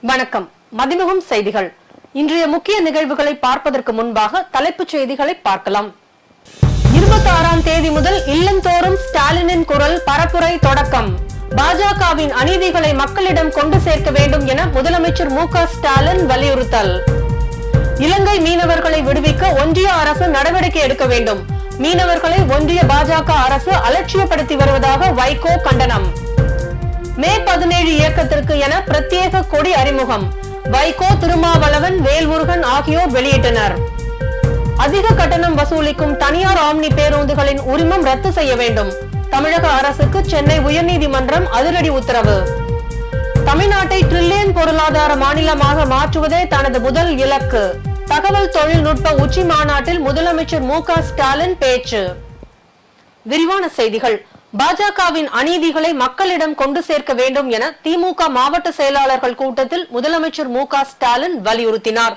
வணக்கம். மதிமுகம் செய்திகள். இன்றைய முக்கிய நிகழ்வுகளை பார்ப்பதற்கு முன்பாக தலைப்புச் செய்திகளை பார்க்கலாம். 26ஆம் தேதி முதல் இல்லந்தோறும் ஸ்டாலினின் குரல் பரப்புரை தொடக்கம். பாஜகவின் அநீதிகளை மக்களிடம் கொண்டு சேர்க்க வேண்டும் என முதலமைச்சர் மு.க. ஸ்டாலின் வலியுறுத்தல். இலங்கை மீனவர்களை விடுவிக்க ஒன்றிய அரசு நடவடிக்கை எடுக்க வேண்டும். மீனவர்களை ஒன்றிய பாஜக அரசு அலட்சியப்படுத்தி வருவதாக வைகோ கண்டனம். மே 17 இயக்கத்திற்கு என பிரத்யேக கொடி அறிமுகம். வைகோ, திருமாவளவன், வேல்முருகன் ஆகியோர் வெளியிட்டனர். அதிக கட்டணம் வசூலிக்கும் தனியார் ஆம்னி பேருந்துகளின் உரிமம் ரத்து செய்ய வேண்டும். தமிழக அரசுக்கு சென்னை உயர்நீதிமன்றம் அதிரடி உத்தரவு. தமிழ்நாட்டை டிரில்லியன் பொருளாதார மாநிலமாக மாற்றுவதே தனது முதல் இலக்கு. தகவல் தொழில்நுட்ப உச்சி மாநாட்டில் முதலமைச்சர் மு.க. ஸ்டாலின் பேச்சு. விரிவான செய்திகள். பாஜகவின் அநீதிகளை மக்களிடம் கொண்டு சேர்க்க வேண்டும் என திமுக மாவட்ட செயலாளர்கள் கூட்டத்தில் முதலமைச்சர் மு.க. ஸ்டாலின் வலியுறுத்தினார்.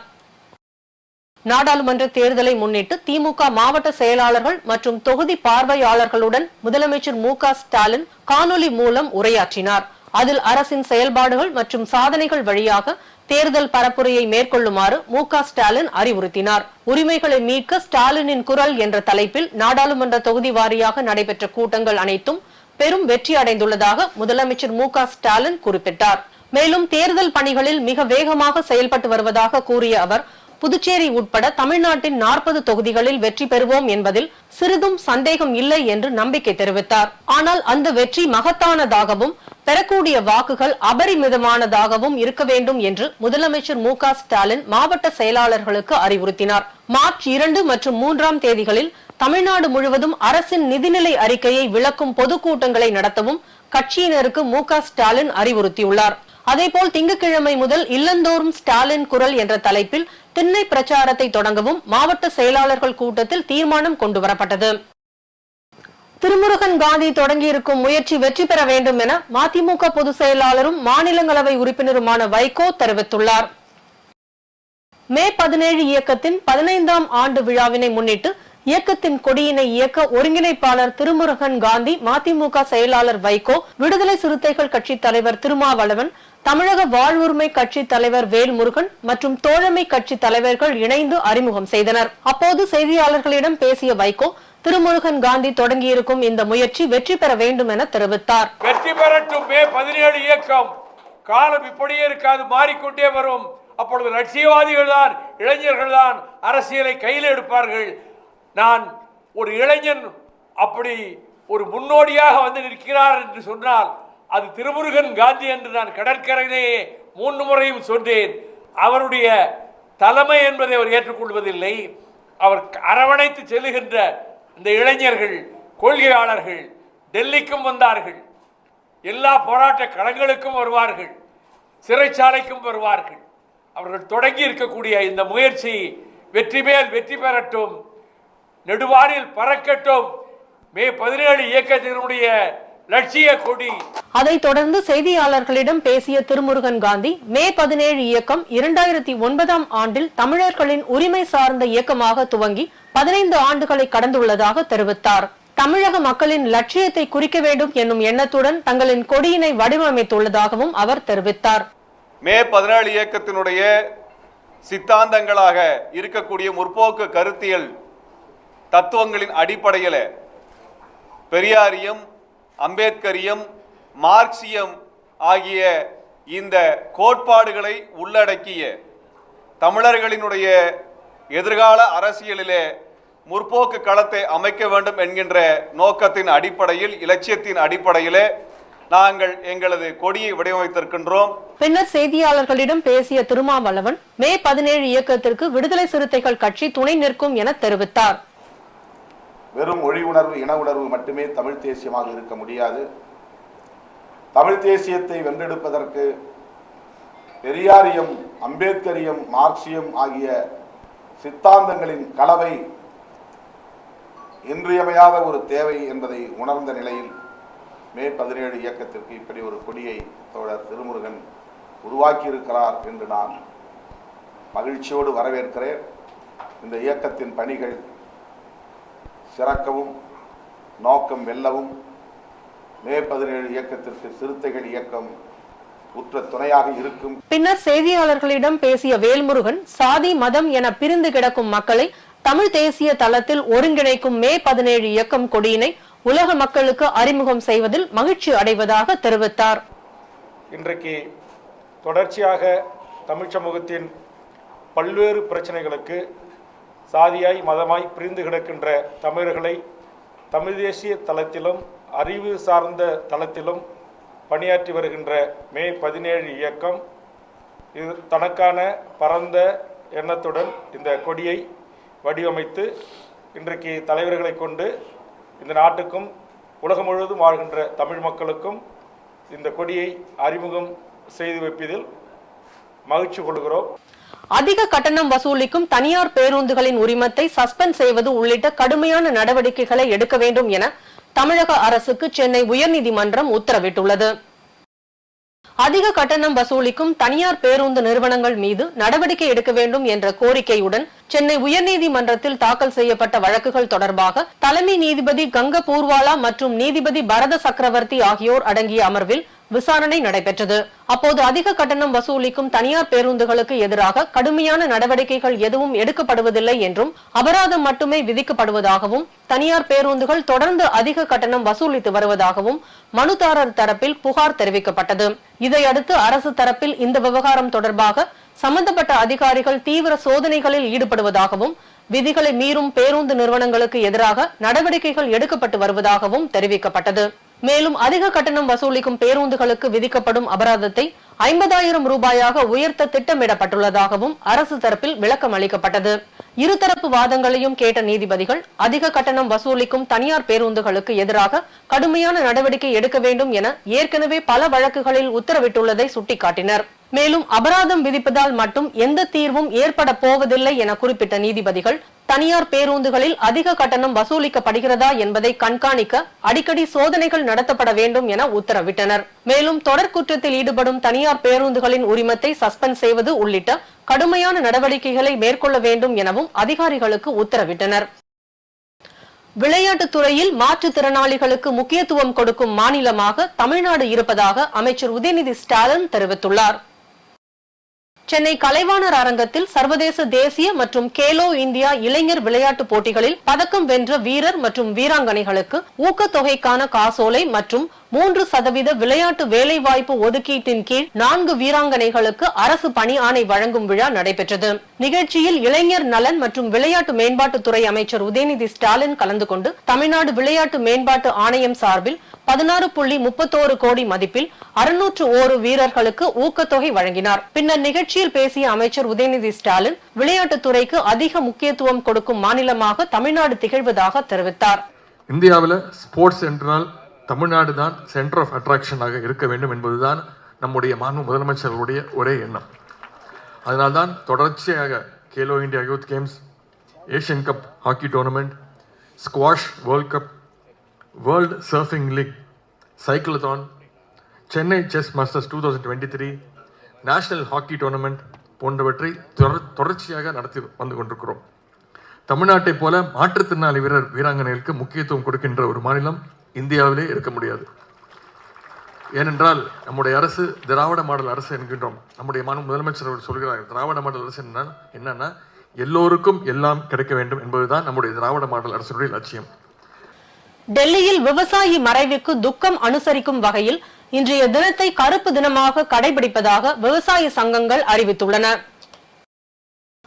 நாடாளுமன்ற தேர்தலை முன்னிட்டு திமுக மாவட்ட செயலாளர்கள் மற்றும் தொகுதி பார்வையாளர்களுடன் முதலமைச்சர் மு.க. ஸ்டாலின் காணொலி மூலம் உரையாற்றினார். அதில் அரசின் செயல்பாடுகள் மற்றும் சாதனைகள் வழியாக தேர்தல் பரப்புரையை மேற்கொள்ளுமாறு மு.க. ஸ்டாலின் அறிவுறுத்தினார். உரிமைகளை மீட்க ஸ்டாலினின் குரல் என்ற தலைப்பில் நாடாளுமன்ற தொகுதி வாரியாக நடைபெற்ற கூட்டங்கள் அனைத்தும் பெரும் வெற்றி அடைந்துள்ளதாக முதலமைச்சர் மு.க. ஸ்டாலின் குறிப்பிட்டார். மேலும் தேர்தல் பணிகளில் மிக வேகமாக செயல்பட்டு வருவதாக கூறிய அவர், புதுச்சேரி உட்பட தமிழ்நாட்டின் 40 தொகுதிகளில் வெற்றி பெறுவோம் என்பதில் சிறிதும் சந்தேகம் இல்லை என்று நம்பிக்கை தெரிவித்தார். ஆனால் அந்த வெற்றி மகத்தானதாகவும் பெறக்கூடிய வாக்குகள் அபரிமிதமானதாகவும் இருக்க வேண்டும் என்று முதலமைச்சர் மு.க. ஸ்டாலின் மாவட்ட செயலாளர்களுக்கு அறிவுறுத்தினார். மார்ச் 2 மற்றும் 3ஆம் தேதிகளில் தமிழ்நாடு முழுவதும் அரசின் நிதிநிலை அறிக்கையை விளக்கும் பொதுக்கூட்டங்களை நடத்தவும் கட்சியினருக்கு மு.க. ஸ்டாலின் அறிவுறுத்தியுள்ளார். அதேபோல் திங்கட்கிழமை முதல் இல்லந்தோறும் ஸ்டாலின் குரல் என்ற தலைப்பில் திண்ணை பிரச்சாரத்தை தொடங்கவும் மாவட்ட செயலாளர்கள் கூட்டத்தில் தீர்மானம் கொண்டுவரப்பட்டது. திருமுருகன் காந்தி தொடங்கியிருக்கும் முயற்சி வெற்றி பெற வேண்டும் என மதிமுக பொதுச் செயலாளரும் மாநிலங்களவை உறுப்பினருமான வைகோ தெரிவித்துள்ளார். மே 17 இயக்கத்தின் 15ஆம் ஆண்டு விழாவினை முன்னிட்டு இயக்கத்தின் கொடியினை இயக்க ஒருங்கிணைப்பாளர் திருமுருகன் காந்தி, மதிமுக செயலாளர் வைகோ, விடுதலை சிறுத்தைகள் கட்சி தலைவர் திருமாவளவன், தமிழக வாழ்வுரிமை கட்சி தலைவர் வேல்முருகன் மற்றும் தோழமை கட்சி தலைவர்கள் இணைந்து அறிமுகம் செய்தனர். அப்போது செய்தியாளர்களிடம் பேசிய வைகோ, திருமுருகன் காந்தி தொடங்கியிருக்கும் இந்த முயற்சி வெற்றி பெற வேண்டும் என தெரிவித்தார். வெற்றி பெறட்டும். மே 17 இயக்கம் காலம் இப்படியே இருக்காது, மாறிக்கொண்டே வரும். அப்பொழுது லட்சியவாதிகள் தான், இளைஞர்கள் தான் அரசியலை கையில் எடுப்பார்கள். நான் ஒரு இளைஞன் அப்படி ஒரு முன்னோடியாக வந்து நிற்கிறார் என்று சொன்னால் அது திருமுருகன் காந்தி என்று நான் கடற்கரையிலேயே 3 முறையும் சொன்னேன். அவருடைய தலைமை என்பதை அவர் ஏற்றுக்கொள்வதில்லை. அவர் அரவணைத்து செல்லுகின்ற இந்த இளைஞர்கள், கொள்கையாளர்கள் டெல்லிக்கும் வந்தார்கள், எல்லா போராட்ட களங்களுக்கும் வருவார்கள், சிறைச்சாலைக்கும் வருவார்கள். அவர்கள் தொடங்கி இருக்கக்கூடிய இந்த முயற்சி வெற்றி மேல் வெற்றி பெறட்டும், நெடுவானில் பறக்கட்டும். மே 17 இயக்கத்தினுடைய லட்சிய கொடி. அதைத் தொடர்ந்து செய்தியாளர்களிடம் பேசிய திருமுருகன் காந்தி, மே 17 இயக்கம் 2009ஆம் ஆண்டில் தமிழர்களின் உரிமை சார்ந்த இயக்கமாக துவங்கி 15 ஆண்டுகளை கடந்துள்ளதாக தெரிவித்தார். தமிழக மக்களின் லட்சியத்தை குறிக்க வேண்டும் என்னும் எண்ணத்துடன் தங்களின் கொடியினை வடிவமைத்துள்ளதாகவும் அவர் தெரிவித்தார். மே 17 இயக்கத்தினுடைய சித்தாந்தங்களாக இருக்கக்கூடிய முற்போக்கு கருத்தியல் தத்துவங்களின் அடிப்படையில் பெரியாரியம், அம்பேத்கரியம், மார்க்சியம் ஆகிய இந்த கோட்பாடுகளை உள்ளடக்கிய தமிழர்களினுடைய எதிர்கால அரசியலிலே முற்போக்கு களத்தை அமைக்க வேண்டும் என்கின்ற நோக்கத்தின் அடிப்படையில், இலட்சியத்தின் அடிப்படையிலே நாங்கள் எங்களது கொடியை வடிவமைத்திருக்கின்றோம். பின்னர் செய்தியாளர்களிடம் பேசிய திருமாவளவன், மே 17 இயக்கத்திற்கு விடுதலை சிறுத்தைகள் கட்சி துணை நிற்கும் என தெரிவித்தார். வெறும் மொழி உணர்வு, இன உணர்வு மட்டுமே தமிழ் தேசியமாக இருக்க முடியாது. தமிழ் தேசியத்தை வென்றெடுப்பதற்கு பெரியாரியம், அம்பேத்கரியம், மார்க்சியம் ஆகிய சித்தாந்தங்களின் கலவை இன்றியமையாத ஒரு தேவை என்பதை உணர்ந்த நிலையில் மே 17 இயக்கத்திற்கு இப்படி ஒரு கொடியை தோழர் திருமுருகன் உருவாக்கியிருக்கிறார் என்று நான் மகிழ்ச்சியோடு வரவேற்கிறேன். இந்த இயக்கத்தின் பணிகள் சிறக்கவும் நோக்கம் வெல்லவும் மே 17 இயக்கத்திற்கு சிறுத்தைகள் இயக்கம் உற்ற துணையாக இருக்கும். பின்னர் செய்தியாளர்களிடம் பேசிய வேல்முருகன், சாதி மதம் என பிரிந்து கிடக்கும் மக்களை தமிழ் தேசிய தளத்தில் ஒருங்கிணைக்கும் மே 17 இயக்கம் கொடியினை உலக மக்களுக்கு அறிமுகம் செய்வதில் மகிழ்ச்சி அடைவதாக தெரிவித்தார். இன்றைக்கு தொடர்ச்சியாக தமிழ் சமூகத்தின் பல்வேறு பிரச்சனைகளுக்கு சாதியாய் மதமாய் பிரிந்து கிடக்கின்ற தமிழர்களை தமிழ் தேசிய தளத்திலும் அறிவு சார்ந்த தளத்திலும் பணியாற்றி வருகின்ற மே 17 இயக்கம் இது தனக்கான பரந்த எண்ணத்துடன் இந்த கொடியை வடிவமைத்து இன்றைக்கு தலைவர்களை கொண்டு இந்த நாட்டுக்கும் உலகம் முழுவதும் வாழ்கின்ற தமிழ் மக்களுக்கும் இந்த கொடியை அறிமுகம் செய்து வைப்பதில் மகிழ்ச்சி கொள்கிறோம். அதிக கட்டணம் வசூலிக்கும் தனியார் பேருந்துகளின் உரிமத்தை சஸ்பெண்ட் செய்வது உள்ளிட்ட கடுமையான நடவடிக்கைகளை எடுக்க வேண்டும் என தமிழக அரசுக்கு சென்னை உயர்நீதிமன்றம் உத்தரவிட்டுள்ளது. அதிக கட்டணம் வசூலிக்கும் தனியார் பேருந்து நிறுவனங்கள் மீது நடவடிக்கை எடுக்க வேண்டும் என்ற கோரிக்கையுடன் சென்னை உயர்நீதிமன்றத்தில் தாக்கல் செய்யப்பட்ட வழக்குகள் தொடர்பாக தலைமை நீதிபதி கங்க பூர்வாலா மற்றும் நீதிபதி பரத சக்கரவர்த்தி ஆகியோர் அடங்கிய அமர்வில் விசாரணை நடைபெற்றது. அப்போது அதிக கட்டணம் வசூலிக்கும் தனியார் பேருந்துகளுக்கு எதிராக கடுமையான நடவடிக்கைகள் எதுவும் எடுக்கப்படுவதில்லை என்றும் அபராதம் மட்டுமே விதிக்கப்படுவதாகவும் தனியார் பேருந்துகள் தொடர்ந்து அதிக கட்டணம் வசூலித்து வருவதாகவும் மனுதாரர் தரப்பில் புகார் தெரிவிக்கப்பட்டது. இதையடுத்து அரசு தரப்பில் இந்த விவகாரம் தொடர்பாக சம்பந்தப்பட்ட அதிகாரிகள் தீவிர சோதனைகளில் ஈடுபடுவதாகவும் விதிகளை மீறும் பேருந்து நிறுவனங்களுக்கு எதிராக நடவடிக்கைகள் எடுக்கப்பட்டு வருவதாகவும் தெரிவிக்கப்பட்டது. மேலும் அதிக கட்டணம் வசூலிக்கும் பேருந்துகளுக்கு விதிக்கப்படும் அபராதத்தை 50,000 ரூபாயாக உயர்த்த திட்டமிடப்பட்டுள்ளதாகவும் அரசு தரப்பில் விளக்கம் அளிக்கப்பட்டது. இருதரப்பு வாதங்களையும் கேட்ட நீதிபதிகள் அதிக கட்டணம் வசூலிக்கும் தனியார் பேருந்துகளுக்கு எதிராக கடுமையான நடவடிக்கை எடுக்க வேண்டும் என ஏற்கனவே பல வழக்குகளில் உத்தரவிட்டுள்ளதை சுட்டிக்காட்டினர். மேலும் அபராதம் விதிப்பதால் மட்டும் எந்த தீர்வும் ஏற்பட போவதில்லை என குறிப்பிட்ட நீதிபதிகள் தனியார் பேருந்துகளில் அதிக கட்டணம் வசூலிக்கப்படுகிறதா என்பதை கண்காணிக்க அடிக்கடி சோதனைகள் நடத்தப்பட வேண்டும் என உத்தரவிட்டனர். மேலும் தொடர் குற்றத்தில் ஈடுபடும் தனியார் பேருந்துகளின் உரிமத்தை சஸ்பெண்ட் செய்வது உள்ளிட்ட கடுமையான நடவடிக்கைகளை மேற்கொள்ள வேண்டும் எனவும் அதிகாரிகளுக்கு உத்தரவிட்டனர். விளையாட்டுத் துறையில் மாற்றுத்திறனாளிகளுக்கு முக்கியத்துவம் கொடுக்கும் மாநிலமாக தமிழ்நாடு இருப்பதாக அமைச்சர் உதயநிதி ஸ்டாலின் தெரிவித்துள்ளார். சென்னை கலைவாணர் அரங்கத்தில் சர்வதேச தேசிய மற்றும் கேலோ இந்தியா இளைஞர் விளையாட்டுப் போட்டிகளில் பதக்கம் வென்ற வீரர் மற்றும் வீராங்கனைகளுக்கு ஊக்கத்தொகைக்கான காசோலை மற்றும் 3% விளையாட்டு வேலைவாய்ப்பு ஒதுக்கீட்டின் கீழ் 4 வீராங்கனைகளுக்கு அரசு பணி ஆணை வழங்கும் விழா நடைபெற்றது. நிகழ்ச்சியில் இளைஞர் நலன் மற்றும் விளையாட்டு மேம்பாட்டுத்துறை அமைச்சர் உதயநிதி ஸ்டாலின் கலந்து கொண்டு தமிழ்நாடு விளையாட்டு மேம்பாட்டு ஆணையம் சார்பில் 16.31 கோடி மதிப்பில் 601 வீரர்களுக்கு ஊக்கத்தொகை வழங்கினார். பின்னர் நிகழ்ச்சியில் பேசிய அமைச்சர் உதயநிதி ஸ்டாலின் விளையாட்டுத்துறைக்கு அதிக முக்கியத்துவம் கொடுக்கும் மாநிலமாக தமிழ்நாடு திகழ்வதாக தெரிவித்தார். இந்தியாவில் ஸ்போர்ட்ஸ் என்றால் தமிழ்நாடு தான் சென்டர் ஆஃப் அட்ராக்ஷனாக இருக்க வேண்டும் என்பதுதான் நம்முடைய மாண்பு முதலமைச்சர்களுடைய ஒரே எண்ணம். அதனால்தான் தொடர்ச்சியாக Khelo India youth games, Asian cup hockey tournament, squash world cup, world surfing league, cyclothon, Chennai chess masters 2023, national hockey tournament போன்றவற்றை தொடர்ச்சியாக நடத்தி வந்து கொண்டிருக்கிறோம். தமிழ்நாட்டை போல மாற்றுத்திறனாளி வீராங்கனைகளுக்கு முக்கியத்துவம் கொடுக்கின்ற ஒரு மாநிலம் இந்தியாவிலே இருக்க முடியாது. ஏனென்றால் நம்முடைய அரசு திராவிட மாடல் அரசு என்கின்றோம். நம்முடைய முதலமைச்சர் அவர்கள் சொல்கிறார்கள், திராவிட மாடல் அரசு என்னன்னா எல்லோருக்கும் எல்லாம் கிடைக்க வேண்டும் என்பதுதான் நம்முடைய திராவிட மாடல் அரசுடைய லட்சியம். டெல்லியில் விவசாயி மறைவுக்கு துக்கம் அனுசரிக்கும் வகையில் இன்றைய தினத்தை கருப்பு தினமாக கடைபிடிப்பதாக விவசாய சங்கங்கள் அறிவித்துள்ளன.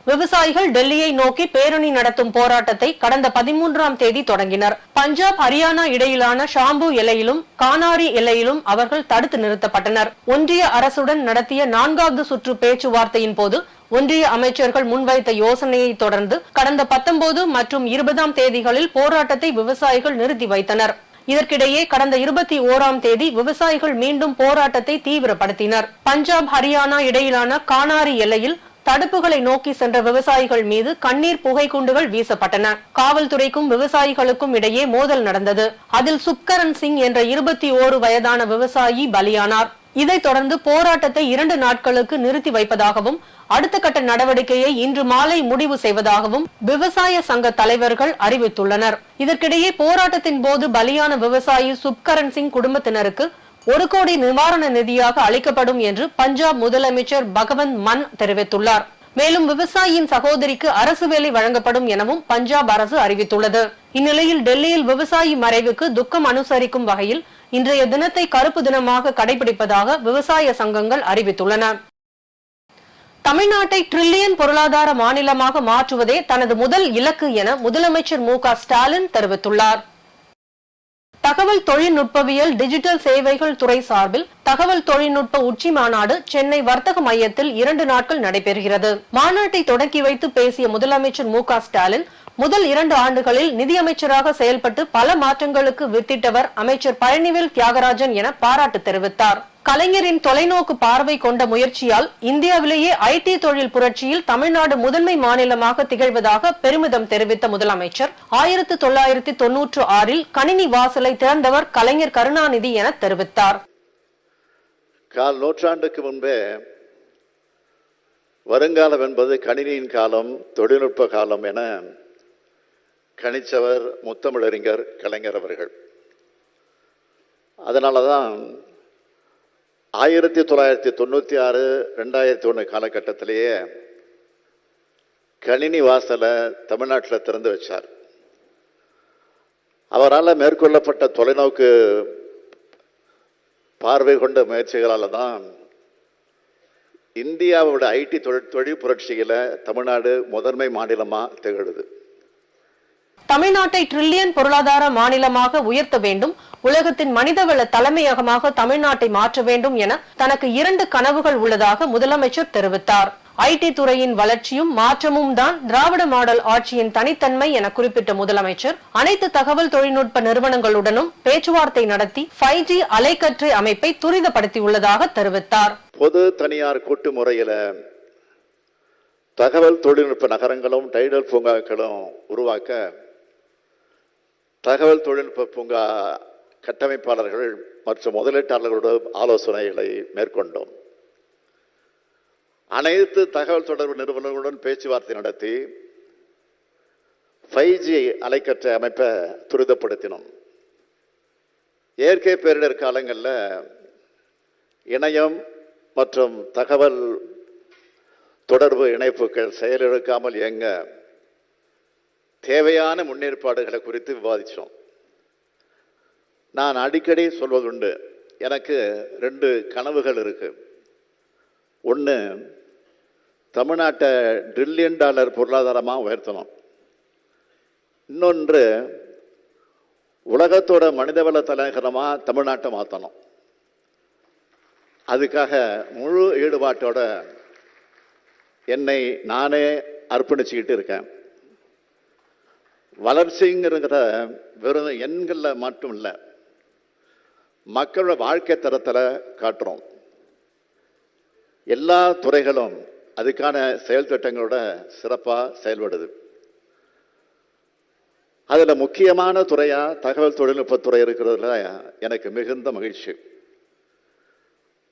விவசாயிகள் டெல்லியை நோக்கி பேரணி நடத்தும் போராட்டத்தை கடந்த 13ஆம் தேதி தொடங்கினர். பஞ்சாப், ஹரியானா இடையிலான ஷாம்பு எல்லையிலும் கானாரி எல்லையிலும் அவர்கள் தடுத்து நிறுத்தப்பட்டனர். ஒன்றிய அரசுடன் நடத்திய 4வது சுற்று பேச்சுவார்த்தையின் போது ஒன்றிய அமைச்சர்கள் முன்வைத்த யோசனையை தொடர்ந்து கடந்த 19 மற்றும் 20ஆம் தேதிகளில் போராட்டத்தை விவசாயிகள் நிறுத்தி வைத்தனர். இதற்கிடையே கடந்த 21ஆம் தேதி விவசாயிகள் மீண்டும் போராட்டத்தை தீவிரப்படுத்தினர். பஞ்சாப், ஹரியானா இடையிலான கானாரி எல்லையில் தடுப்புகளை நோக்கி சென்ற விவசாயிகள் மீது கண்ணீர் புகை குண்டுகள் வீசப்பட்டன. காவல்துறைக்கும் விவசாயிகளுக்கும் இடையே மோதல் நடந்தது. அதில் சுப்கரன் சிங் என்ற 21 வயதான விவசாயி பலியானார். இதைத் தொடர்ந்து போராட்டத்தை 2 நாட்களுக்கு நிறுத்தி வைப்பதாகவும் அடுத்த கட்ட நடவடிக்கையை இன்று மாலை முடிவு செய்வதாகவும் விவசாய சங்க தலைவர்கள் அறிவித்துள்ளனர். இதற்கிடையே போராட்டத்தின் போது பலியான விவசாயி சுப்கரன் சிங் குடும்பத்தினருக்கு 1 கோடி நிவாரண நிதியாக அளிக்கப்படும் என்று பஞ்சாப் முதலமைச்சர் பகவந்த் மான் தெரிவித்துள்ளார். மேலும் விவசாயியின் சகோதரிக்கு அரசு வேலை வழங்கப்படும் எனவும் பஞ்சாப் அரசு அறிவித்துள்ளது. இந்நிலையில் டெல்லியில் விவசாயி மறைவுக்கு துக்கம் அனுசரிக்கும் வகையில் இன்றைய தினத்தை கருப்பு தினமாக கடைபிடிப்பதாக விவசாய சங்கங்கள் அறிவித்துள்ளன. தமிழ்நாட்டை டிரில்லியன் பொருளாதார மாநிலமாக மாற்றுவதே தனது முதல் இலக்கு என முதலமைச்சர் மு.க.ஸ்டாலின் தெரிவித்துள்ளார். தகவல் தொழில்நுட்பவியல் டிஜிட்டல் சேவைகள் துறை சார்பில் தகவல் தொழில்நுட்ப உச்சி மாநாடு சென்னை வர்த்தக மையத்தில் 2 நாட்கள் நடைபெறுகிறது. மாநாட்டை தொடங்கி வைத்து பேசிய முதலமைச்சர் மு.க.ஸ்டாலின் முதல் 2 ஆண்டுகளில் நிதியமைச்சராக செயல்பட்டு பல மாற்றங்களுக்கு வித்திட்டவர் அமைச்சர் பழனிவேல் தியாகராஜன் என பாராட்டு தெரிவித்தார். கலைஞரின் தொலைநோக்கு பார்வை கொண்ட முயற்சியால் இந்தியாவிலேயே ஐடி தொழில் புரட்சியில் தமிழ்நாடு முதன்மை மாநிலமாக திகழ்வதாக பெருமிதம் தெரிவித்த முதலமைச்சர் 1996 கணினி வாசலை திறந்தவர் கலைஞர் கருணாநிதி என தெரிவித்தார். கால் நூற்றாண்டுக்கு முன்பே வருங்காலம் என்பது கணினியின் காலம், தொழில்நுட்ப காலம் என கணிச்சவர் முத்தமிழறிஞர் கலைஞர் அவர்கள். அதனாலதான் 1996, 2001 காலகட்டத்திலேயே கணினி வாசலை தமிழ்நாட்டில் திறந்து வச்சார். அவரால் மேற்கொள்ளப்பட்ட தொலைநோக்கு பார்வை கொண்ட முயற்சிகளால் தான் இந்தியாவோட ஐடி தொழில் புரட்சியில தமிழ்நாடு முதன்மை மாநிலமா திகழுது. தமிழ்நாட்டை டிரில்லியன் பொருளாதார மாநிலமாக உயர்த்த வேண்டும், உலகத்தின் மனிதவள தலைமையகமாக தமிழ்நாட்டை மாற்ற வேண்டும் என தனக்கு 2 கனவுகள் உள்ளதாக முதலமைச்சர் தெரிவித்தார். ஐடி துறையின் வளர்ச்சியும் மாற்றமும் தான் திராவிட மாடல் ஆட்சியின் தனித்தன்மை என குறிப்பிட்ட முதலமைச்சர் அனைத்து தகவல் தொழில்நுட்ப நிறுவனங்களுடனும் பேச்சுவார்த்தை நடத்தி 5G அலைக்கற்றை அமைப்பை துரிதப்படுத்தியுள்ளதாக தெரிவித்தார். பொது தனியார் கூட்டு முறையில தகவல் தொழில்நுட்ப நகரங்களும் டைடல் பூங்காக்களும் உருவாக்க தகவல் தொழில்நுட்ப பூங்கா கட்டமைப்பாளர்கள் மற்றும் முதலீட்டாளர்களோட ஆலோசனைகளை மேற்கொண்டோம். அனைத்து தகவல் தொடர்பு நிறுவனங்களுடன் பேச்சுவார்த்தை நடத்தி 5G அலைக்கற்றை அமைப்பை துரிதப்படுத்தினோம். இயற்கை பேரிடர் காலங்களில் இணையம் மற்றும் தகவல் தொடர்பு இணைப்புகள் செயலிழக்காமல் இயங்க தேவையான முன்னேற்பாடுகளை குறித்து விவாதித்தோம். நான் அடிக்கடி சொல்வதுண்டு, எனக்கு 2 கனவுகள் இருக்கு. ஒன்று, தமிழ்நாட்டை $1 டிரில்லியன் பொருளாதாரமாக உயர்த்தணும். இன்னொன்று, உலகத்தோட மனிதவள தலைநகரமாக தமிழ்நாட்டை மாற்றணும். அதுக்காக முழு ஈடுபாட்டோட என்னை நானே அர்ப்பணிச்சுக்கிட்டு இருக்கேன். வளர்ச்சிங்கிறத வெறும் எண்களில் மட்டும் இல்லை, மக்களோட வாழ்க்கை தரத்தில் காட்டுறோம். எல்லா துறைகளும் அதுக்கான செயல் திட்டங்களோட சிறப்பாக செயல்படுது. அதில் முக்கியமான துறையாக தகவல் தொழில்நுட்பத்துறை இருக்கிறதுல எனக்கு மிகுந்த மகிழ்ச்சி.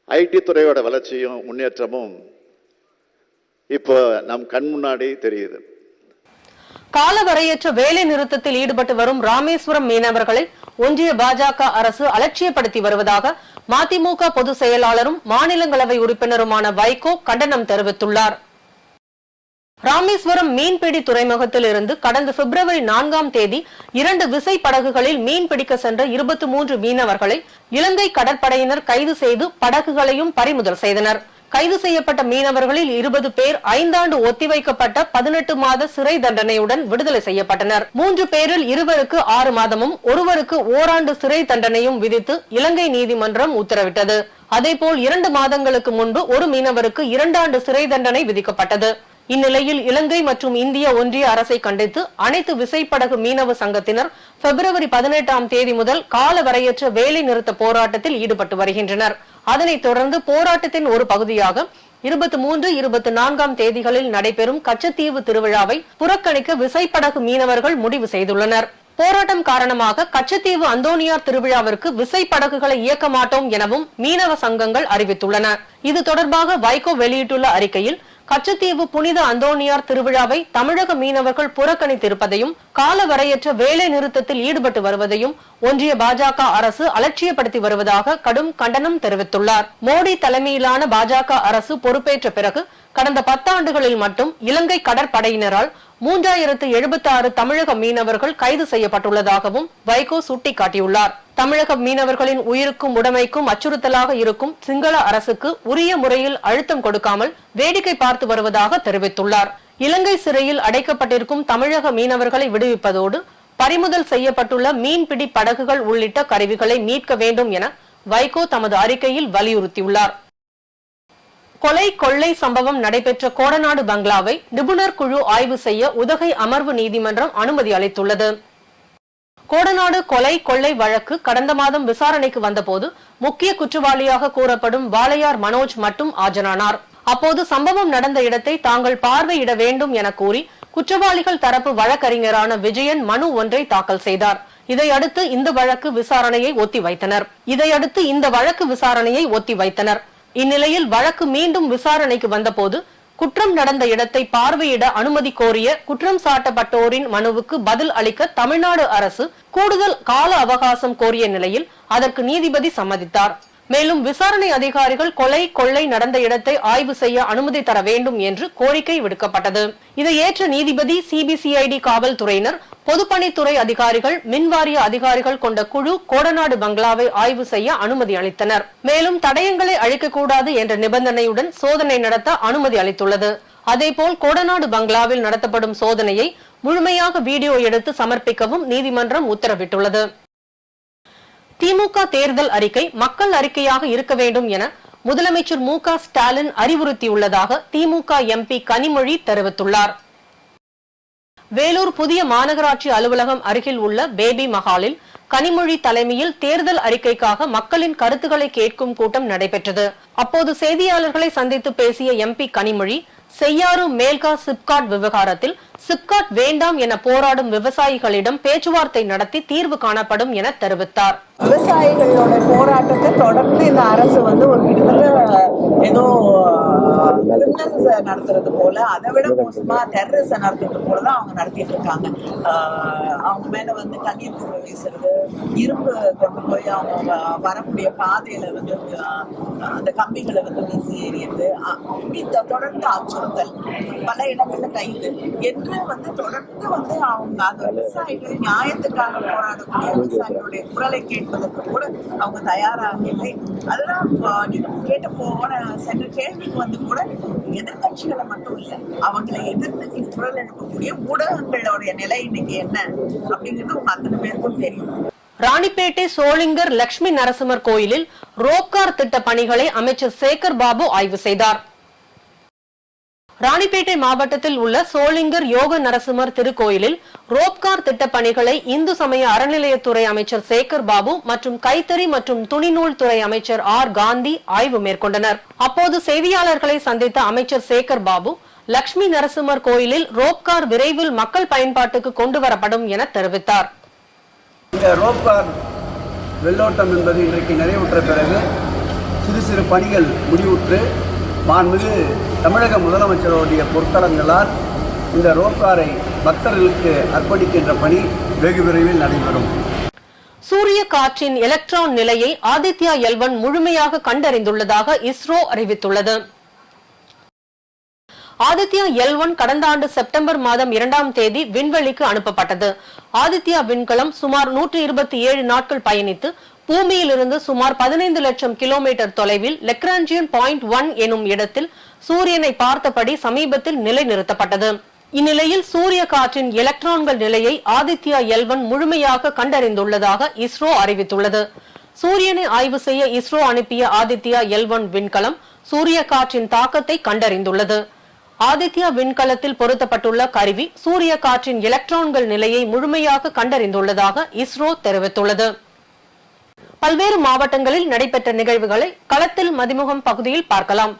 ஐடி துறையோட வளர்ச்சியும் முன்னேற்றமும் இப்போ நம் கண் முன்னாடி தெரியுது. காலவரையற்ற வேலை நிறுத்தத்தில் ஈடுபட்டு வரும் ராமேஸ்வரம் மீனவர்களை ஒன்றிய பாஜக அரசு அலட்சியப்படுத்தி வருவதாக மதிமுக பொதுச் செயலாளரும் மாநிலங்களவை உறுப்பினருமான வைகோ கண்டனம் தெரிவித்துள்ளார். ராமேஸ்வரம் மீன்பிடி துறைமுகத்தில் இருந்து கடந்த பிப்ரவரி 4ஆம் தேதி 2 விசை படகுகளில் மீன் பிடிக்க சென்ற 23 மீனவர்களை இலங்கை கடற்படையினர் கைது செய்து படகுகளையும் பறிமுதல் செய்தனர். கைது செய்யப்பட்ட மீனவர்களில் 20 பேர் 5 ஆண்டு ஒத்திவைக்கப்பட்ட 18 மாத சிறை தண்டனையுடன் விடுதலை செய்யப்பட்டனர். 3 பேரில் 2 6 மாதமும் 1 ஓராண்டு சிறை தண்டனையும் விதித்து இலங்கை நீதிமன்றம் உத்தரவிட்டது. அதேபோல் 2 மாதங்களுக்கு முன்பு ஒரு மீனவருக்கு 2 ஆண்டு சிறை தண்டனை விதிக்கப்பட்டது. இந்நிலையில் இலங்கை மற்றும் இந்திய ஒன்றிய அரசை கண்டித்து அனைத்து விசைப்படகு மீனவ சங்கத்தினர் பிப்ரவரி 18ஆம் தேதி முதல் காலவரையற்ற வேலை நிறுத்த போராட்டத்தில் ஈடுபட்டு வருகின்றனர். அதனைத் தொடர்ந்து போராட்டத்தின் ஒரு பகுதியாக 23, 24ஆம் தேதிகளில் நடைபெறும் கச்சத்தீவு திருவிழாவை புறக்கணிக்க விசைப்படகு மீனவர்கள் முடிவு செய்துள்ளனர். போராட்டம் காரணமாக கச்சத்தீவு அந்தோனியார் திருவிழாவிற்கு விசைப்படகுகளை இயக்க மாட்டோம் எனவும் மீனவ சங்கங்கள் அறிவித்துள்ளன. இது தொடர்பாக வைகோ வெளியிட்டுள்ள அறிக்கையில், கச்சத்தீவு புனித அந்தோணியார் திருவிழாவை தமிழக மீனவர்கள் புறக்கணித்திருப்பதையும் காலவரையற்ற வேலை நிறுத்தத்தில் ஈடுபட்டு வருவதையும் ஒன்றிய பாஜக அரசு அலட்சியப்படுத்தி வருவதாக கடும் கண்டனம் தெரிவித்துள்ளார். மோடி தலைமையிலான பாஜக அரசு பொறுப்பேற்ற பிறகு கடந்த 10 ஆண்டுகளில் மட்டும் இலங்கை கடற்படையினரால் 3076 தமிழக மீனவர்கள் கைது செய்யப்பட்டுள்ளதாகவும் வைகோ சுட்டிக்காட்டியுள்ளார். தமிழக மீனவர்களின் உயிருக்கும் உடைமைக்கும் அச்சுறுத்தலாக இருக்கும் சிங்கள அரசுக்கு உரிய முறையில் அழுத்தம் கொடுக்காமல் வேடிக்கை பார்த்து வருவதாக தெரிவித்துள்ளார். இலங்கை சிறையில் அடைக்கப்பட்டிருக்கும் தமிழக மீனவர்களை விடுவிப்பதோடு பறிமுதல் செய்யப்பட்டுள்ள மீன்பிடி படகுகள் உள்ளிட்ட கருவிகளை மீட்க வேண்டும் என வைகோ தமது அறிக்கையில் வலியுறுத்தியுள்ளார். கொலை கொள்ளை சம்பவம் நடைபெற்ற கோடநாடு பங்களாவை நிபுணர் குழு ஆய்வு செய்ய உதகை அமர்வு நீதிமன்றம் அனுமதி அளித்துள்ளது. கோடநாடு கொலை கொள்ளை வழக்கு கடந்த மாதம் விசாரணைக்கு வந்தபோது முக்கிய குற்றவாளியாக கூறப்படும் வாளையார் மனோஜ் மட்டும் ஆஜரானார். அப்போது சம்பவம் நடந்த இடத்தை தாங்கள் பார்வையிட வேண்டும் என கூறி குற்றவாளிகள் தரப்பு வழக்கறிஞரான விஜயன் மனு ஒன்றை தாக்கல் செய்தார். இதையடுத்து இந்த வழக்கு விசாரணையை ஒத்தி வைத்தனர். இந்நிலையில் வழக்கு மீண்டும் விசாரணைக்கு வந்தபோது குற்றம் நடந்த இடத்தை பார்வையிட அனுமதி கோரிய குற்றம் சாட்டப்பட்டோரின் மனுவுக்கு பதில் அளிக்க தமிழ்நாடு அரசு கூடுதல் கால அவகாசம் கோரிய நிலையில் அதற்கு நீதிபதி சம்மதித்தார். மேலும் விசாரணை அதிகாரிகள் கொலை கொள்ளை நடந்த இடத்தை ஆய்வு செய்ய அனுமதி தர வேண்டும் என்று கோரிக்கை விடுக்கப்பட்டது. இதை ஏற்ற நீதிபதி சிபிசிஐடி காவல்துறையினர், பொதுப்பணித்துறை அதிகாரிகள், மின்வாரிய அதிகாரிகள் கொண்ட குழு கோடநாடு பங்களாவை ஆய்வு செய்ய அனுமதி அளித்தனர். மேலும் தடயங்களை அழிக்கக்கூடாது என்ற நிபந்தனையுடன் சோதனை நடத்த அனுமதி அளித்துள்ளது. அதேபோல் கோடநாடு பங்களாவில் நடத்தப்படும் சோதனையை முழுமையாக வீடியோ எடுத்து சமர்ப்பிக்கவும் நீதிமன்றம் உத்தரவிட்டுள்ளது. திமுக தேர்தல் அறிக்கை மக்கள் அறிக்கையாக இருக்க வேண்டும் என முதலமைச்சர் மு.க. ஸ்டாலின் அறிவுறுத்தியுள்ளதாக திமுக எம்பி கனிமொழி தெரிவித்துள்ளார். வேலூர் புதிய மாநகராட்சி அலுவலகம் அருகில் உள்ள பேபி மஹாலில் கனிமொழி தலைமையில் தேர்தல் அறிக்கைக்காக மக்களின் கருத்துக்களை கேட்கும் கூட்டம் நடைபெற்றது. அப்போது செய்தியாளர்களை சந்தித்து பேசிய எம்பி கனிமொழி, செய்யாறு மேல்கா சிப்காட் விவகாரத்தில் சிப்காட் வேண்டாம் என போராடும் விவசாயிகளிடம் பேச்சுவார்த்தை நடத்தி தீர்வு காணப்படும் என தெரிவித்தார். விவசாயிகளோட போராட்டத்தை தொடர்ந்து இந்த அரசு ஒரு கிட்டத்தட்ட ஏதோ நடத்துறது போல, அதை விட மோசமா டெரரிசம் நடத்துறது போலதான் அவங்க நடத்திட்டு இருக்காங்க. அவங்க மேல கண்ணீர் தூள் வீசுறது, இரும்பு கொண்டு போய் அவங்க வரக்கூடிய பாதையில அந்த கம்பிகளை வீசி எறியது, தொடர்ந்து அச்சுறுத்தல், பல இடங்கள்ல கைது என்று தொடர்ந்து அவங்க அந்த விவசாயிகள் நியாயத்துக்காக போராடக்கூடிய விவசாயிகளுடைய குரலை கேட்பதற்கு கூட அவங்க தயாராக இல்லை. அதெல்லாம் கேட்டு போன சென்ற கேள்விக்கு கூட எதிர்கட்சிகளை மட்டும் இல்லை, அவங்களை எதிர்த்து குரல் எழுப்பக்கூடிய ஊடகங்களோட நிலை இன்னைக்கு என்ன அப்படிங்கிறது உங்க அத்தனை பேருக்கும் தெரியும். ராணிப்பேட்டை சோளிங்கர் லட்சுமி நரசிம்மர் கோயிலில் ரோப்கார் திட்ட பணிகளை அமைச்சர் சேகர் பாபு ஆய்வு செய்தார். ராணிப்பேட்டை மாவட்டத்தில் உள்ள சோளிங்கர் யோக நரசிம்மர் திருக்கோயிலில் ரோப்கார் திட்ட பணிகளை இந்து சமய அறநிலையத்துறை அமைச்சர் சேகர் பாபு மற்றும் கைத்தறி மற்றும் துணிநூல் துறை அமைச்சர் ஆர் காந்தி ஆய்வு மேற்கொண்டனர். அப்போது செய்தியாளர்களை சந்தித்த அமைச்சர் சேகர் பாபு, லட்சுமி நரசிம்மர் கோயிலில் ரோப்கார் விரைவில் மக்கள் பயன்பாட்டுக்கு கொண்டு வரப்படும் என தெரிவித்தார். இந்த ரோப்கார் வெள்ளோட்டம் என்பது இன்றைக்கு நிறைவுற்ற பிறகு சிறு சிறு பணிகள் முடிவுற்று மாண்புமிகு தமிழக முதலமைச்சருடைய பொற்கரங்களால் இந்த ரோப்காரை பக்தர்களுக்கு அர்ப்பணிக்கின்ற பணி வெகு விரைவில் நடைபெறும். சூரிய காற்றின் எலக்ட்ரான் நிலையை ஆதித்யா L1 முழுமையாக கண்டறிந்துள்ளதாக இஸ்ரோ அறிவித்துள்ளது. ஆதித்யா L1 கடந்த ஆண்டு செப்டம்பர் மாதம் 2ஆம் தேதி விண்வெளிக்கு அனுப்பப்பட்டது. ஆதித்யா விண்கலம் சுமார் 127 நாட்கள் பயணித்து பூமியிலிருந்து சுமார் 15 லட்சம் கிலோமீட்டர் தொலைவில் லெக்ராஞ்சியன் பாயிண்ட் 1 எனும் இடத்தில் சூரியனை பார்த்தபடி சமீபத்தில் நிலைநிறுத்தப்பட்டது. இந்நிலையில் சூரிய காற்றின் எலக்ட்ரான்கள் நிலையை ஆதித்யா L1 முழுமையாக கண்டறிந்துள்ளதாக இஸ்ரோ அறிவித்துள்ளது. சூரியனை ஆய்வு செய்ய இஸ்ரோ அனுப்பிய ஆதித்யா L1 விண்கலம் சூரிய காற்றின் தாக்கத்தை கண்டறிந்துள்ளது. ஆதித்யா விண்கலத்தில் பொருத்தப்பட்டுள்ள கருவி சூரிய காற்றின் எலக்ட்ரான்கள் நிலையை முழுமையாக கண்டறிந்துள்ளதாக இஸ்ரோ தெரிவித்துள்ளது. பல்வேறு மாவட்டங்களில் நடைபெற்ற நிகழ்வுகளை களத்தில் மதிமுகம் பகுதியில் பார்க்கலாம்.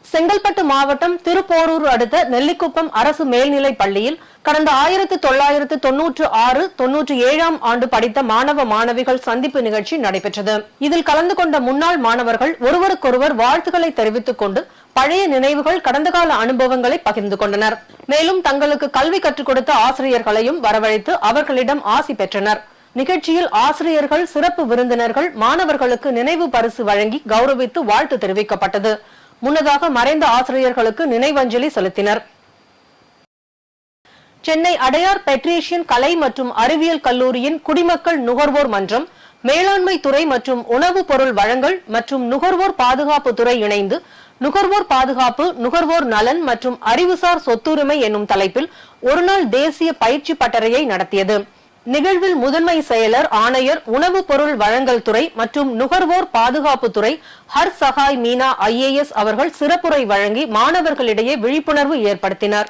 செங்கல்பட்டு ஈரோடு மாவட்டம் திருப்போரூர் அடுத்த நெல்லிக்குப்பம் அரசு மேல்நிலைப் பள்ளியில் கடந்த 1996-97 ஆண்டு படித்த மாணவ மாணவிகள் சந்திப்பு நிகழ்ச்சி நடைபெற்றது. இதில் கலந்து கொண்ட முன்னாள் மாணவர்கள் ஒருவருக்கொருவர் வாழ்த்துக்களை தெரிவித்துக் கொண்டு பழைய நினைவுகள், கடந்த கால அனுபவங்களை பகிர்ந்து கொண்டனர். மேலும் தங்களுக்கு கல்வி கற்றுக் கொடுத்த ஆசிரியர்களையும் வரவழைத்து அவர்களிடம் ஆசி பெற்றனர். நிகழ்ச்சியில் ஆசிரியர்கள், சிறப்பு விருந்தினர்கள் மாணவர்களுக்கு நினைவு பரிசு வழங்கி கௌரவித்து வாழ்த்து தெரிவிக்கப்பட்டது. முன்னதாக மறைந்த ஆசிரியர்களுக்கு நினைவஞ்சலி செலுத்தினர். சென்னை அடையார் பெட்ரீஷியன் கலை மற்றும் அறிவியல் கல்லூரியின் குடிமக்கள் நுகர்வோர் மன்றம், மேலாண்மை துறை மற்றும் உணவுப் பொருள் வழங்கல் மற்றும் நுகர்வோர் பாதுகாப்பு துறை இணைந்து நுகர்வோர் பாதுகாப்பு, நுகர்வோர் நலன் மற்றும் அறிவுசார் சொத்துரிமை என்னும் தலைப்பில் ஒருநாள் தேசிய பயிற்சி பட்டறையை நடத்தியது. நிகழ்வில் முதன்மை செயலர், ஆணையர், உணவுப் பொருள் வழங்கல் துறை மற்றும் நுகர்வோர் பாதுகாப்பு துறை ஹர் சகாய் மீனா IAS அவர்கள் சிறப்புரை வழங்கி மாணவர்களிடையே விழிப்புணர்வு ஏற்படுத்தினர்.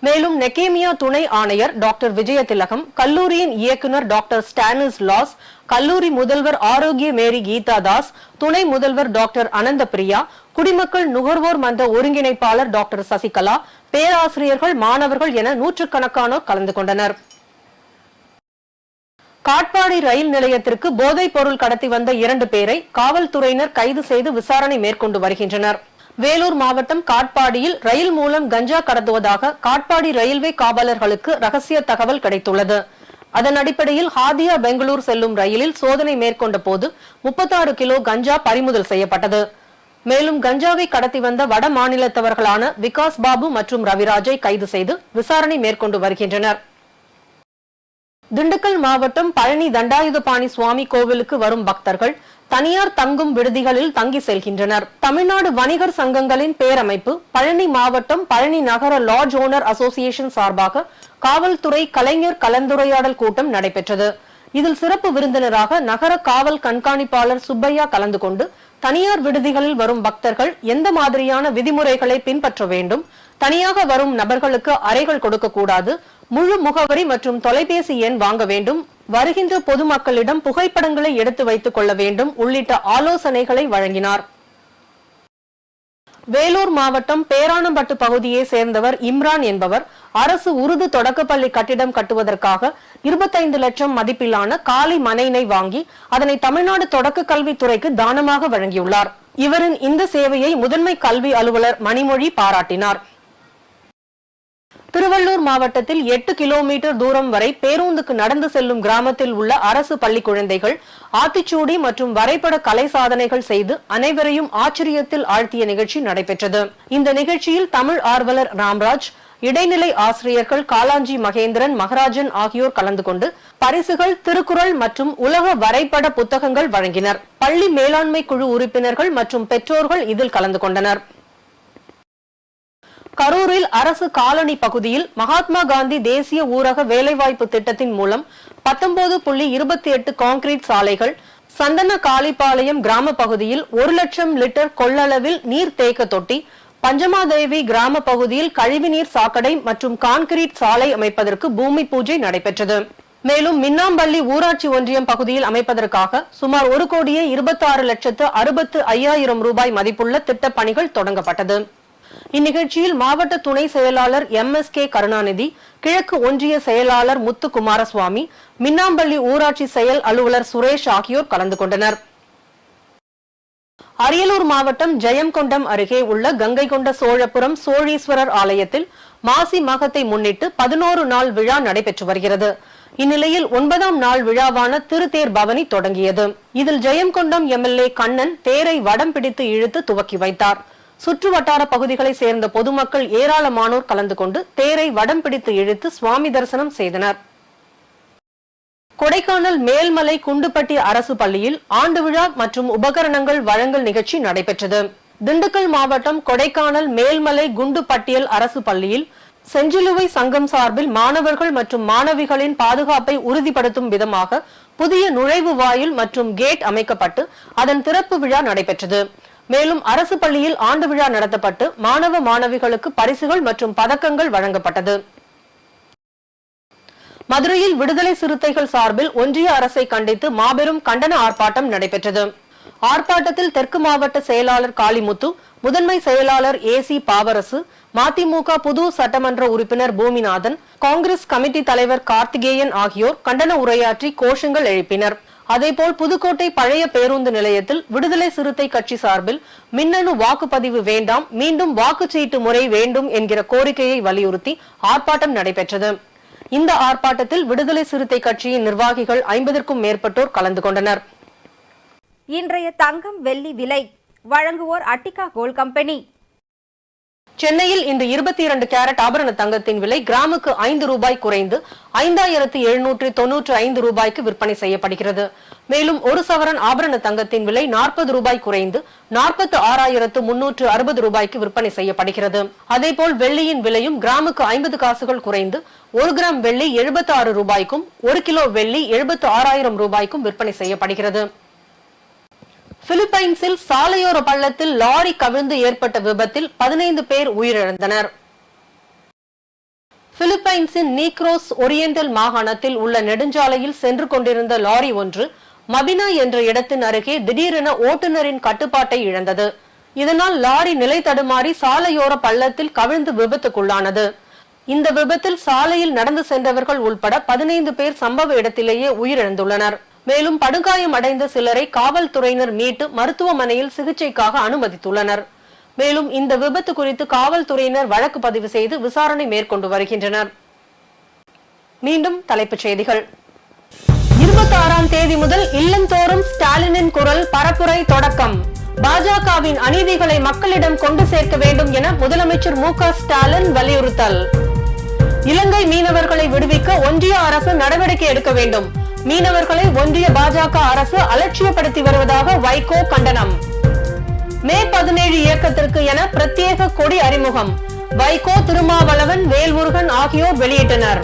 மேலும் நெகேமியா துணை ஆணையர் டாக்டர் விஜயதிலகம், கல்லூரியின் இயக்குநர் டாக்டர் ஸ்டானிஸ் லாஸ், கல்லூரி முதல்வர் ஆரோக்கிய மேரி கீதா தாஸ், துணை முதல்வர் டாக்டர் அனந்த பிரியா, குடிமக்கள் நுகர்வோர் மன்ற ஒருங்கிணைப்பாளர் டாக்டர் சசிகலா, பேராசிரியர்கள், மாணவர்கள் என நூற்றுக்கணக்கானோர் கலந்து கொண்டனர். காட்பாடி ரயில் நிலையத்திற்கு போதைப் பொருள் கடத்தி வந்த 2 பேரை காவல்துறையினர் கைது செய்து விசாரணை மேற்கொண்டு வருகின்றனர். வேலூர் மாவட்டம் காட்பாடியில் ரயில் மூலம் கஞ்சா கடத்துவதாக காட்பாடி ரயில்வே காவலர்களுக்கு ரகசிய தகவல் கிடைத்துள்ளது. அதன் அடிப்படையில் ஹாதியா பெங்களூர் செல்லும் ரயிலில் சோதனை மேற்கொண்ட போது 36 கிலோ கஞ்சா பறிமுதல் செய்யப்பட்டது. மேலும் கஞ்சாவை கடத்தி வந்த வட மாநிலத்தவர்களான விகாஸ் பாபு மற்றும் ரவிராஜை கைது செய்து விசாரணை மேற்கொண்டு வருகின்றனர். திண்டுக்கல் மாவட்டம் பழனி தண்டாயுதபாணி சுவாமி கோவிலுக்கு வரும் பக்தர்கள் தனியார் தங்கும் விடுதிகளில் தங்கி செல்கின்றனர். தமிழ்நாடு வணிகர் சங்கங்களின் பேரமைப்பு, பழனி மாவட்டம் பழனி நகர லாட்ஜ் ஓனர் அசோசியேஷன் சார்பாக காவல்துறை கலைஞர் கலந்துரையாடல் கூட்டம் நடைபெற்றது. இதில் சிறப்பு விருந்தினராக நகர காவல் கண்காணிப்பாளர் சுப்பையா கலந்து கொண்டு தனியார் விடுதிகளில் வரும் பக்தர்கள் எந்த மாதிரியான விதிமுறைகளை பின்பற்ற வேண்டும், தனியாக வரும் நபர்களுக்கு அறைகள் கொடுக்கக்கூடாது, முழு முகவரி மற்றும் தொலைபேசி எண் வாங்க வேண்டும், வருகின்ற பொதுமக்களிடம் புகைப்படங்களை எடுத்து வைத்துக் கொள்ள வேண்டும் உள்ளிட்ட ஆலோசனைகளை வழங்கினார். வேலூர் மாவட்டம் பேரானம்பட்டு பகுதியை சேர்ந்தவர் இம்ரான் என்பவர் அரசு உருது தொடக்கப்பள்ளி கட்டிடம் கட்டுவதற்காக 25 லட்சம் மதிப்பிலான காலி மனையினை வாங்கி அதனை தமிழ்நாடு தொடக்க கல்வித்துறைக்கு தானமாக வழங்கியுள்ளார். இவரின் இந்த சேவையை முதன்மை கல்வி அலுவலர் மணிமொழி பாராட்டினார். திருவள்ளூர் மாவட்டத்தில் 8 கிலோமீட்டர் தூரம் வரை பேருந்துக்கு நடந்து செல்லும் கிராமத்தில் உள்ள அரசு பள்ளி குழந்தைகள் ஆத்திச்சூடி மற்றும் வரைபட கலை சாதனைகள் செய்து அனைவரையும் ஆச்சரியத்தில் ஆழ்த்திய நிகழ்ச்சி நடைபெற்றது. இந்த நிகழ்ச்சியில் தமிழ் ஆர்வலர் ராம்ராஜ், இடைநிலை ஆசிரியர்கள் காலாஞ்சி மகேந்திரன், மகராஜன் ஆகியோர் கலந்து கொண்டு பரிசுகள், திருக்குறள் மற்றும் உலக வரைபட புத்தகங்கள் வழங்கினர். பள்ளி மேலாண்மை குழு உறுப்பினர்கள் மற்றும் பெற்றோர்கள் இதில் கலந்து கொண்டனர். கரூரில் அரசு காலனி பகுதியில் மகாத்மா காந்தி தேசிய ஊரக வேலைவாய்ப்பு திட்டத்தின் மூலம் 19.28 கான்கிரீட் சாலைகள், சந்தன காளிப்பாளையம் கிராம பகுதியில் 1 லட்சம் லிட்டர் கொள்ளளவில் நீர் தேக்க தொட்டி, பஞ்சமாதேவி கிராம பகுதியில் கழிவுநீர் சாக்கடை மற்றும் கான்கிரீட் சாலை அமைப்பதற்கு பூமி பூஜை நடைபெற்றது. மேலும் மின்னாம்பள்ளி ஊராட்சி ஒன்றியம் பகுதியில் அமைப்பதற்காக சுமார் 1,26,65,000 ரூபாய் மதிப்புள்ள திட்டப் பணிகள் தொடங்கப்பட்டது. இந்நிகழ்ச்சியில் மாவட்ட துணை செயலாளர் MSK கருணாநிதி, கிழக்கு ஒன்றிய செயலாளர் முத்து குமாரசுவாமி, மின்னாம்பள்ளி ஊராட்சி செயல் அலுவலர் சுரேஷ் ஆகியோர் கலந்து கொண்டனர். அரியலூர் மாவட்டம் ஜெயங்கொண்டம் அருகே உள்ள கங்கை கொண்ட சோழபுரம் சோழீஸ்வரர் ஆலயத்தில் மாசி மகத்தை முன்னிட்டு 11 நாள் விழா நடைபெற்று வருகிறது. இந்நிலையில் 9ஆம் நாள் விழாவான திருத்தேர் பவனி தொடங்கியது. இதில் ஜெயங்கொண்டம் MLA கண்ணன் தேரை வடம் பிடித்து இழுத்து துவக்கி வைத்தார். சுற்று வட்டார பகுதிகளை சேர்ந்த பொதுமக்கள் ஏராளமானோர் கலந்து கொண்டு தேரை வடம் பிடித்து இழுத்து சுவாமி தரிசனம் செய்தனர். கொடைக்கானல் மேல்மலை குண்டுப்பட்டி அரசு பள்ளியில் ஆண்டு விழா மற்றும் உபகரணங்கள் வழங்கல் நிகழ்ச்சி நடைபெற்றது. திண்டுக்கல் மாவட்டம் கொடைக்கானல் மேல்மலை குண்டுப்பட்டியல் அரசு பள்ளியில் செஞ்சிலுவை சங்கம் சார்பில் மாணவர்கள் மற்றும் மாணவிகளின் பாதுகாப்பை உறுதிப்படுத்தும் விதமாக புதிய நுழைவு வாயில் மற்றும் கேட் அமைக்கப்பட்டு அதன் திறப்பு விழா நடைபெற்றது. மேலும் அரசு பள்ளியில் ஆண்டு விழா நடத்தப்பட்டு மாணவ மாணவிகளுக்கு பரிசுகள் மற்றும் பதக்கங்கள் வழங்கப்பட்டது. மதுரையில் விடுதலை சிறுத்தைகள் சார்பில் ஒன்றிய அரசை கண்டித்து மாபெரும் கண்டன ஆர்ப்பாட்டம் நடைபெற்றது. ஆர்ப்பாட்டத்தில் தெற்கு மாவட்ட செயலாளர் காளிமுத்து, முதன்மை செயலாளர் ஏசி பாவரசு, மதிமுக புது சட்டமன்ற உறுப்பினர் பூமிநாதன், காங்கிரஸ் கமிட்டி தலைவர் கார்த்திகேயன் ஆகியோர் கண்டன உரையாற்றி கோஷங்கள் எழுப்பினர். அதேபோல் புதுக்கோட்டை பழைய பேருந்து நிலையத்தில் விடுதலை சிறுத்தை கட்சி சார்பில் மின்னணு வாக்குப்பதிவு வேண்டாம், மீண்டும் வாக்குச்சீட்டு முறை வேண்டும் என்கிற கோரிக்கையை வலியுறுத்தி ஆர்ப்பாட்டம் நடைபெற்றது. இந்த ஆர்ப்பாட்டத்தில் விடுதலை சிறுத்தை கட்சியின் நிர்வாகிகள் 50க்கும் மேற்பட்டோர் கலந்து கொண்டனர். இன்றைய தங்கம் வெள்ளி விலை வழங்குவோர் அட்டிகா கோல்ட் கம்பெனி. சென்னையில் இன்று 22 கேரட் ஆபரண தங்கத்தின் விலை கிராமுக்கு 5 ரூபாய் குறைந்து 5795 ரூபாய்க்கு விற்பனை செய்யப்படுகிறது. மேலும் ஒரு சவரன் ஆபரண தங்கத்தின் விலை 40 ரூபாய் குறைந்து 46,360 ரூபாய்க்கு விற்பனை செய்யப்படுகிறது. அதேபோல் வெள்ளியின் விலையும் கிராமுக்கு 50 காசுகள் குறைந்து 1 கிராம் வெள்ளி 76 ரூபாய்க்கும் 1 கிலோ வெள்ளி 76,000 ரூபாய்க்கும் விற்பனை செய்யப்படுகிறது. பிலிப்பைன்ஸில் சாலையோர பள்ளத்தில் லாரி கவிழ்ந்து ஏற்பட்ட விபத்தில் 15 பேர் உயிரிழந்தனர். பிலிப்பைன்ஸின் நீக்ரோஸ் ஒரியண்டல் மாகாணத்தில் உள்ள நெடுஞ்சாலையில் சென்று கொண்டிருந்த லாரி ஒன்று மபினா என்ற இடத்தின் அருகே திடீரென ஓட்டுநரின் கட்டுப்பாட்டை இழந்தது. இதனால் லாரி நிலை தடுமாறி சாலையோர பள்ளத்தில் கவிழ்ந்து விபத்துக்குள்ளானது. இந்த விபத்தில் சாலையில் நடந்து சென்றவர்கள் உள்பட 15 பேர் சம்பவ இடத்திலேயே உயிரிழந்துள்ளனர். மேலும் படுகாயம் அடைந்த சிலரை காவல்துறையினர் மீட்டு மருத்துவமனையில் சிகிச்சைக்காக அனுமதித்துள்ளனர். மேலும் இந்த விபத்து குறித்து காவல்துறையினர் வழக்கு பதிவு செய்து விசாரணை மேற்கொண்டு வருகின்றனர். மீண்டும் தலைப்புச் செய்திகள். 26ஆம் தேதி முதல் இல்லந்தோறும் ஸ்டாலினின் குரல் பரப்புரை தொடக்கம். பாஜகவின் அநீதிகளை மக்களிடம் கொண்டு சேர்க்க வேண்டும் என முதலமைச்சர் மு.க. ஸ்டாலின் வலியுறுத்தல். இலங்கை மீனவர்களை விடுவிக்க ஒன்றிய அரசு நடவடிக்கை எடுக்க வேண்டும். மீனவர்களை ஒன்றிய பாஜக அரசு அலட்சியப்படுத்தி வருவதாக வைகோ கண்டனம். மே 17 இயக்கத்திற்கு என பிரத்யேக கொடி அறிமுகம். வைகோ, திருமாவளவன், வேல்முருகன் ஆகியோர் வெளியிட்டனர்.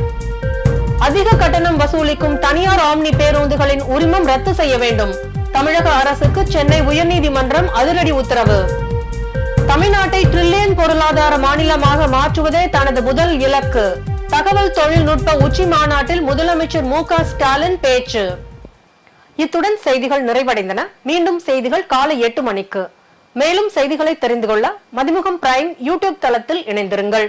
அதிக கட்டணம் வசூலிக்கும் தனியார் ஆம்னி பேருந்துகளின் உரிமம் ரத்து செய்ய வேண்டும். தமிழக அரசுக்கு சென்னை உயர்நீதிமன்றம் அதிரடி உத்தரவு. தமிழ்நாட்டை டிரில்லியன் பொருளாதார மாநிலமாக மாற்றுவதே தனது முதல் இலக்கு. தகவல் தொழில்நுட்ப உச்சி மாநாட்டில் முதலமைச்சர் மு.க. ஸ்டாலின் பேச்சு. இத்துடன் செய்திகள் நிறைவடைந்தன. மீண்டும் செய்திகள் காலை 8 மணிக்கு. மேலும் செய்திகளை தெரிந்து கொள்ள மதிமுகம் பிரைம் யூடியூப் தளத்தில் இணைந்திருங்கள்.